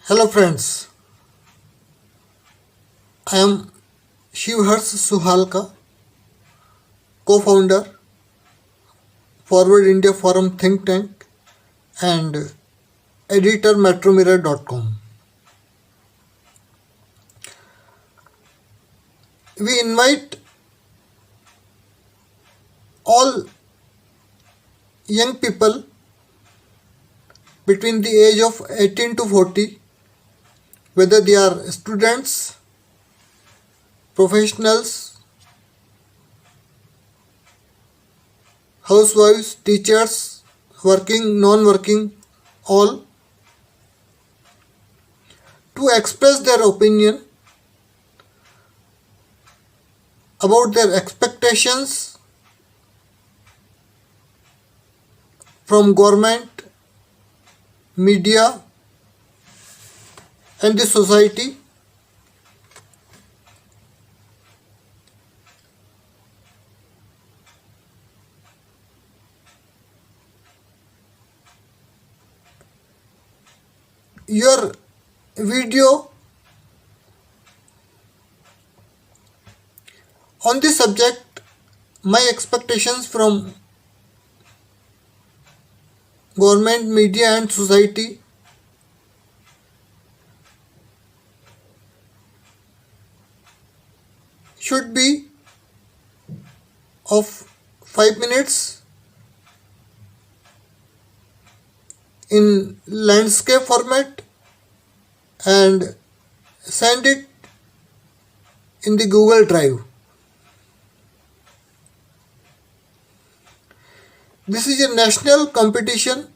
Hello friends, I am Shivhars Suhalka, co-founder Forward India Forum think tank and editor metromirror.com. We invite all young people between the age of 18 to 40, whether they are students, professionals, housewives, teachers, working, non-working, all, to express their opinion about their expectations from government, media and the society. Your video on the subject, my expectations from government, media and society, should be of 5 minutes in landscape format and send it in the Google Drive. This is a national competition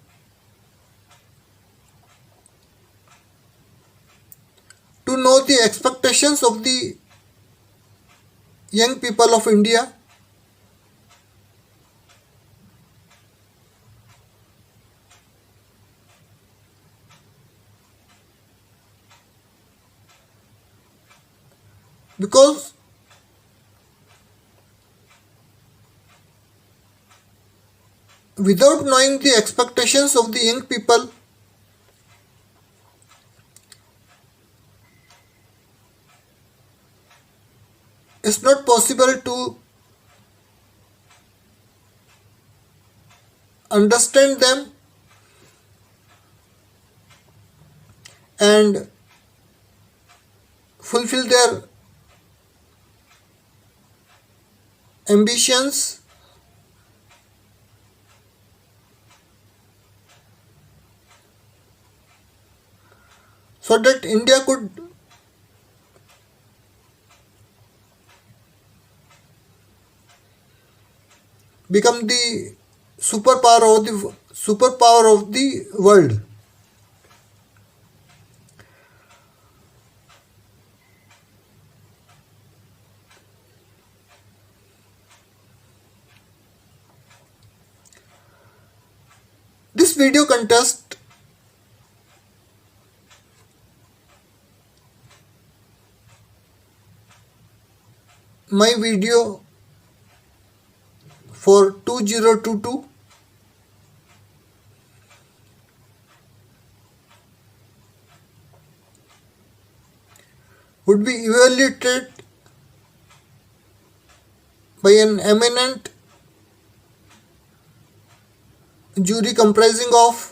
to know the expectations of the young people of India. Because without knowing the expectations of the young people, it's not possible to understand them and fulfill their ambitions. So that India could become the superpower of the world. This video contest my video for 2022 would be evaluated by an eminent jury comprising of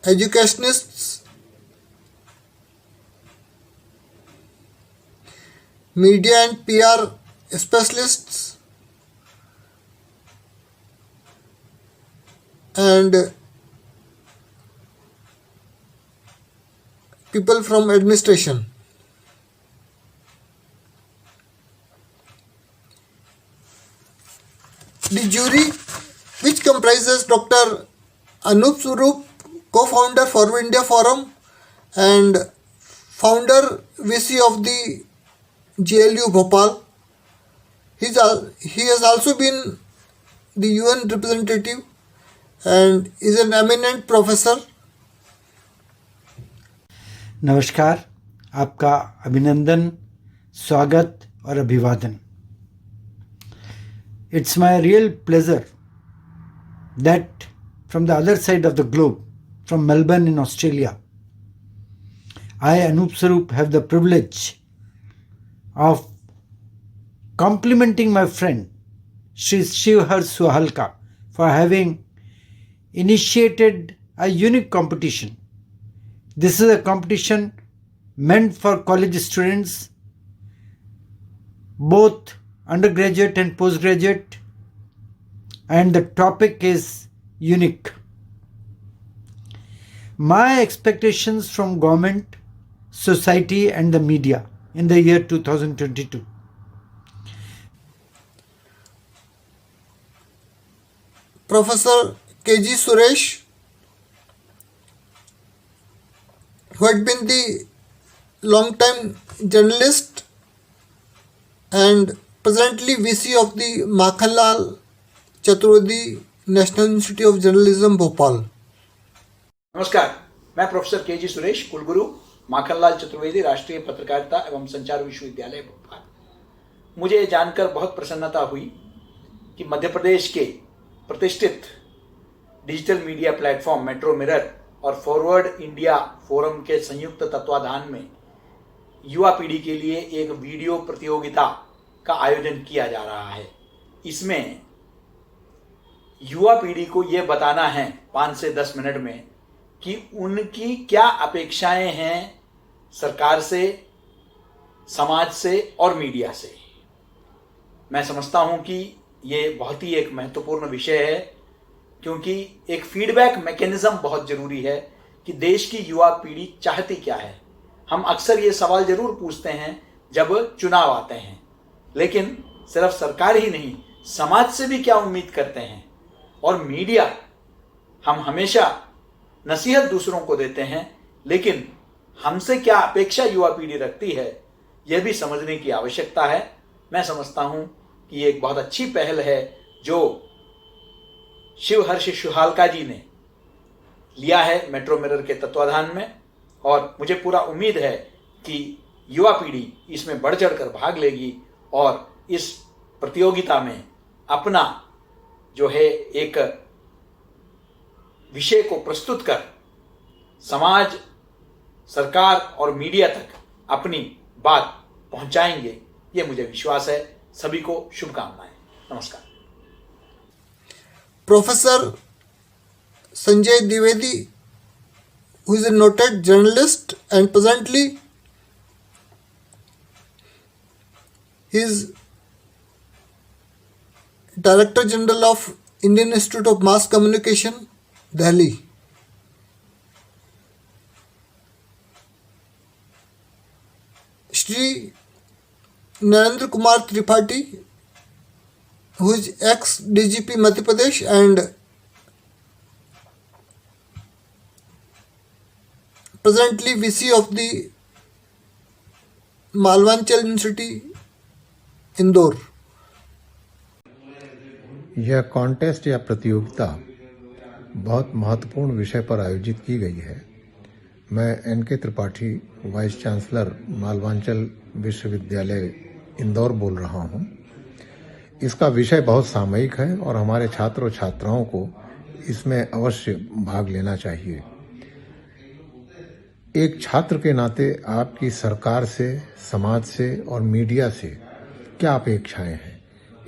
educationists, media and PR specialists, and people from administration. The jury, which comprises Dr. Anup Swarup, co-founder Forward India Forum and founder VC of the JLU Bhopal. He has also been the UN representative and is an eminent professor. नमस्कार, आपका अभिनंदन, स्वागत और अभिवादन. It's my real pleasure that from the other side of the globe, from Melbourne in Australia, I, Anup Sarup, have the privilege of complimenting my friend Shri Shivhar Suhalka for having initiated a unique competition. This is a competition meant for college students, both undergraduate and postgraduate, and the topic is unique. My expectations from government, society and the media in the year 2022. Professor K.G. Suresh, who had been the long-time journalist and presently VC of the Makhanlal Chaturvedi National Institute of Journalism, Bhopal. नमस्कार, मैं professor के जी सुरेश, कुलगुरु माखनलाल चतुर्वेदी राष्ट्रीय पत्रकारिता एवं संचार विश्वविद्यालय भोपाल। मुझे ये जानकर बहुत प्रसन्नता हुई कि मध्य प्रदेश के प्रतिष्ठित digital media platform metro mirror और फॉरवर्ड इंडिया फोरम के संयुक्त तत्वाधान में युवा पीढ़ी के लिए एक वीडियो प्रतियोगिता का आयोजन किया जा रहा है। इसमें युवा पीढ़ी को ये बताना है 5 से 10 मिनट में कि उनकी क्या अपेक्षाएं हैं सरकार से, समाज से और मीडिया से। मैं समझता हूं कि ये बहुत ही एक महत्वपूर्ण विषय है, क्योंकि एक फीडबैक मैकेनिज्म बहुत ज़रूरी है कि देश की युवा पीढ़ी चाहती क्या है। हम अक्सर ये सवाल ज़रूर पूछते हैं जब चुनाव आते हैं, लेकिन सिर्फ सरकार ही नहीं, समाज से भी क्या उम्मीद करते हैं। और मीडिया, हम हमेशा नसीहत दूसरों को देते हैं, लेकिन हमसे क्या अपेक्षा युवा पीढ़ी रखती है, यह भी समझने की आवश्यकता है। मैं समझता हूं कि ये एक बहुत अच्छी पहल है जो शिवहर्ष सुहालका जी ने लिया है मेट्रो मिरर के तत्वाधान में, और मुझे पूरा उम्मीद है कि युवा पीढ़ी इसमें बढ़ चढ़ कर भाग लेगी और इस प्रतियोगिता में अपना जो है एक विषय को प्रस्तुत कर समाज, सरकार और मीडिया तक अपनी बात पहुंचाएंगे, ये मुझे विश्वास है। सभी को शुभकामनाएं। नमस्कार। Professor Sanjay Dwivedi, who is a noted journalist and presently he is Director General of Indian Institute of Mass Communication, Delhi. Shri Narendra Kumar Tripathi, who is ex-DGP Madhya Pradesh and presently VC of the Malvanchal University, Indore. यह contest या प्रतियोगिता बहुत महत्वपूर्ण विषय पर आयोजित की गई है। मैं NK. Tripathi, vice chancellor Malwanchal विश्वविद्यालय इंदौर बोल रहा हूं। इसका विषय बहुत सामयिक है और हमारे छात्र और छात्राओं को इसमें अवश्य भाग लेना चाहिए। एक छात्र के नाते आपकी सरकार से, समाज से और मीडिया से क्या अपेक्षाएं हैं,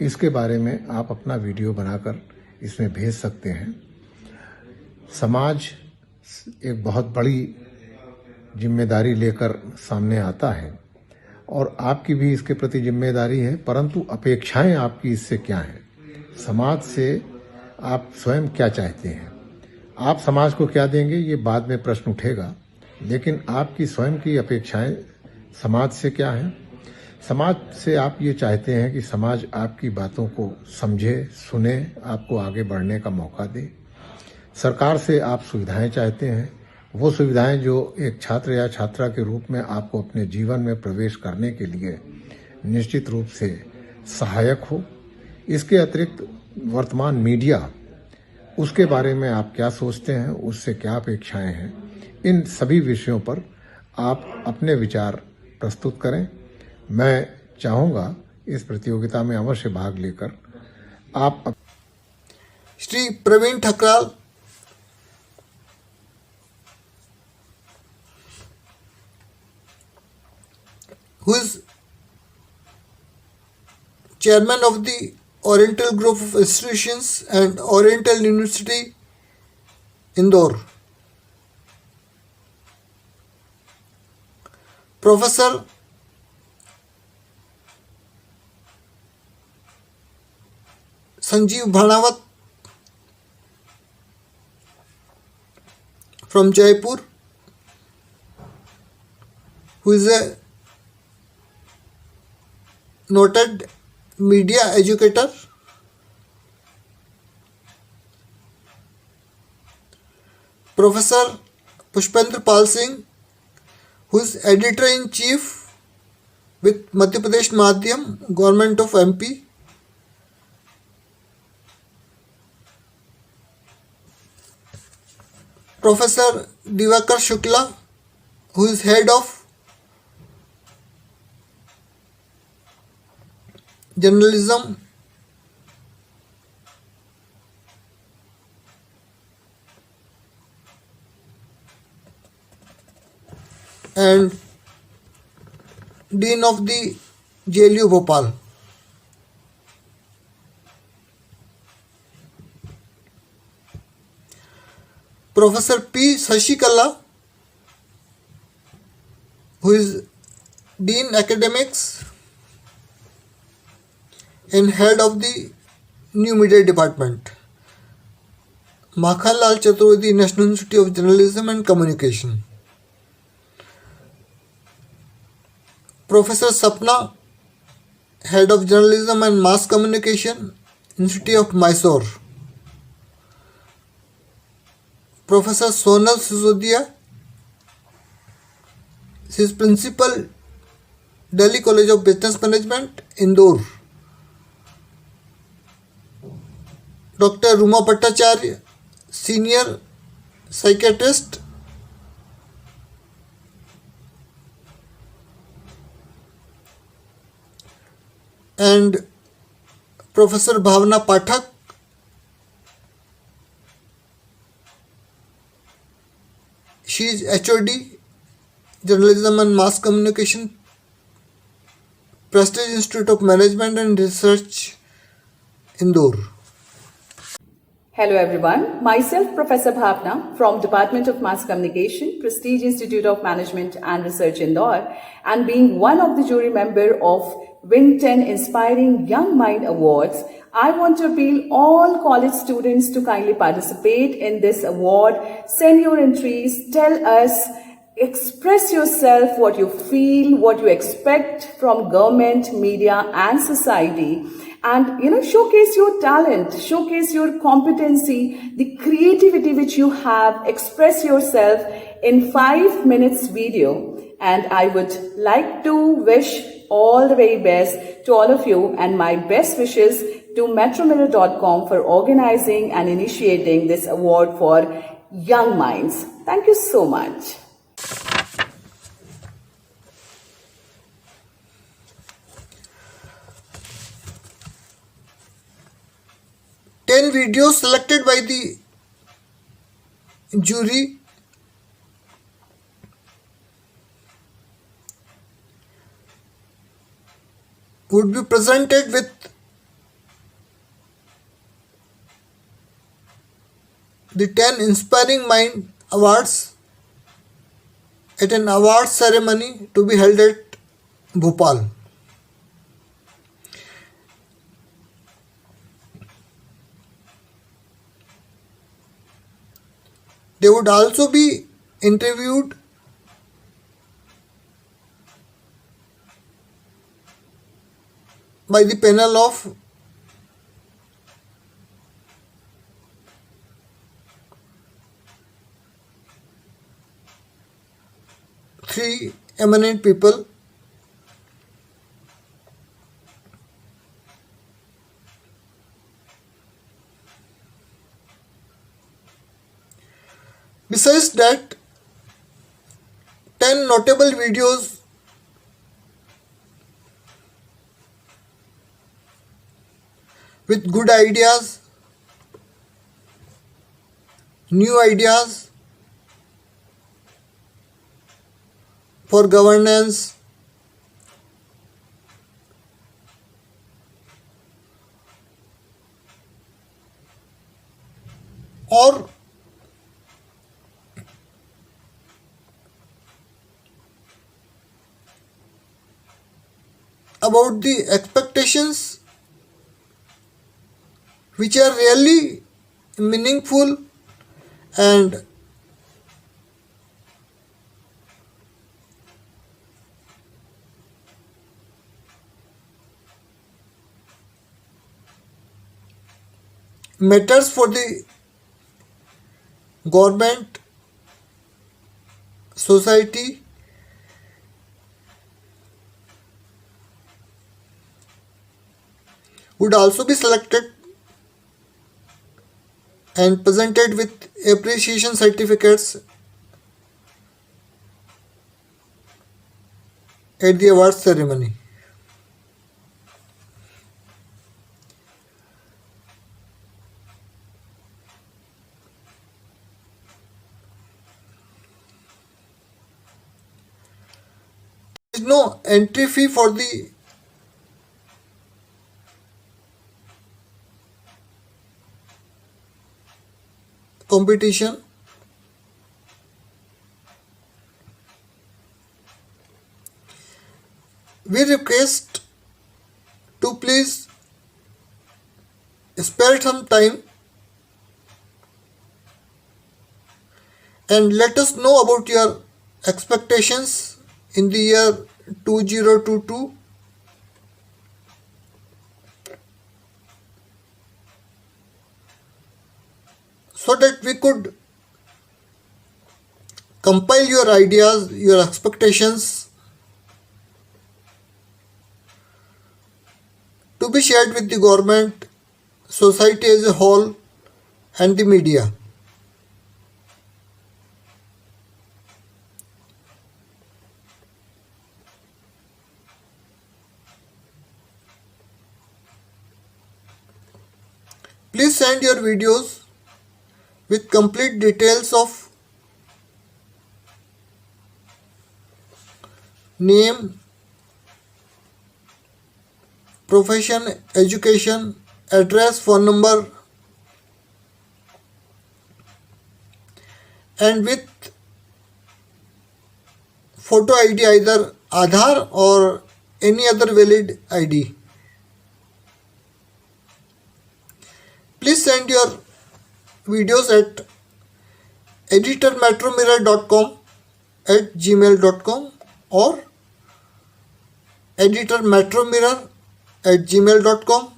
इसके बारे में आप अपना वीडियो बनाकर इसमें भेज सकते हैं। समाज एक बहुत बड़ी जिम्मेदारी लेकर सामने आता है और आपकी भी इसके प्रति जिम्मेदारी है, परंतु अपेक्षाएं आपकी इससे क्या हैं? समाज से आप स्वयं क्या चाहते हैं? आप समाज को क्या देंगे, ये बाद में प्रश्न उठेगा, लेकिन आपकी स्वयं की अपेक्षाएं समाज से क्या हैं? समाज से आप ये चाहते हैं कि समाज आपकी बातों को समझे, सुने, आपको आगे बढ़ने का मौका दे। सरकार से आप सुविधाएं चाहते हैं, वो सुविधाएं जो एक छात्र या छात्रा के रूप में आपको अपने जीवन में प्रवेश करने के लिए निश्चित रूप से सहायक हो। इसके अतिरिक्त वर्तमान मीडिया, उसके बारे में आप क्या सोचते हैं, उससे क्या अपेक्षाएं हैं, इन सभी विषयों पर आप अपने विचार प्रस्तुत करें। मैं चाहूँगा इस प्रतियोगिता में अवश्य भाग लेकर आप Shri Praveen Thakral, who is chairman of the Oriental Group of Institutions and Oriental University, Indore. Professor Sanjeev Bhanawat from Jaipur, who is a noted media educator. Professor Pushpendra Pal Singh, who is editor-in-chief with Madhya Pradesh Madhyam, Government of MP. Professor Divakar Shukla, who is head of journalism, and Dean of the JLU Bhopal. Professor P. Sashikala, who is Dean Academics and head of the New Media Department, Makhanlal Chaturvedi National Institute of Journalism and Communication. Professor Sapna, head of Journalism and Mass Communication, Institute of Mysore. Professor Sonal Sisodia, she is principal, Delhi College of Business Management, Indore. Dr. Ruma Bhattacharya, senior psychiatrist, and Professor Bhavna Pathak, she is HOD, Journalism and Mass Communication, Prestige Institute of Management and Research, Indore. Hello everyone, myself Professor Bhavna from Department of Mass Communication, Prestige Institute of Management and Research Indore, and being one of the jury member of Win 10 Inspiring Young Mind Awards, I want to appeal all college students to kindly participate in this award. Send your entries, tell us, express yourself, what you feel, what you expect from government, media and society. And showcase your talent, showcase your competency, the creativity which you have, express yourself in 5 minutes video. And I would like to wish all the very best to all of you, and my best wishes to metromirror.com for organizing and initiating this award for young minds. Thank you so much. Ten videos selected by the jury would be presented with the 10 Inspiring Mind Awards at an award ceremony to be held at Bhopal. They would also be interviewed by the panel of three eminent people. Besides that, 10 notable videos with good ideas new ideas for governance, or about the expectations which are really meaningful and matters for the government, society, would also be selected and presented with appreciation certificates at the awards ceremony. There is no entry fee for the competition. We request to please spare some time and let us know about your expectations in the year 2022. So that we could compile your ideas, your expectations to be shared with the government, society as a whole, and the media. Please send your videos with complete details of name, profession, education, address, phone number, and with photo ID, either Aadhaar or any other valid ID. Please send your videos at editormetromirror.com@gmail.com or editormetromirror@gmail.com.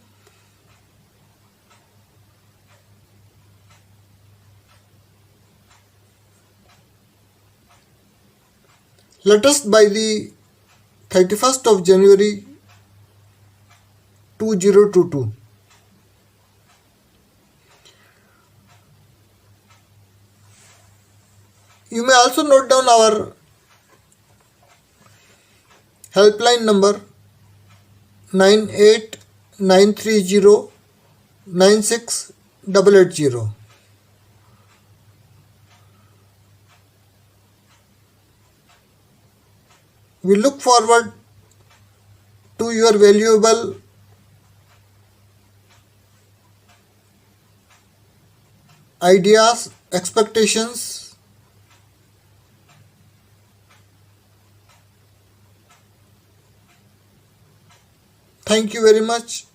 Latest by the 31st of January 2022. You may also note down our helpline number 9893096880. We look forward to your valuable ideas, expectations. Thank you very much.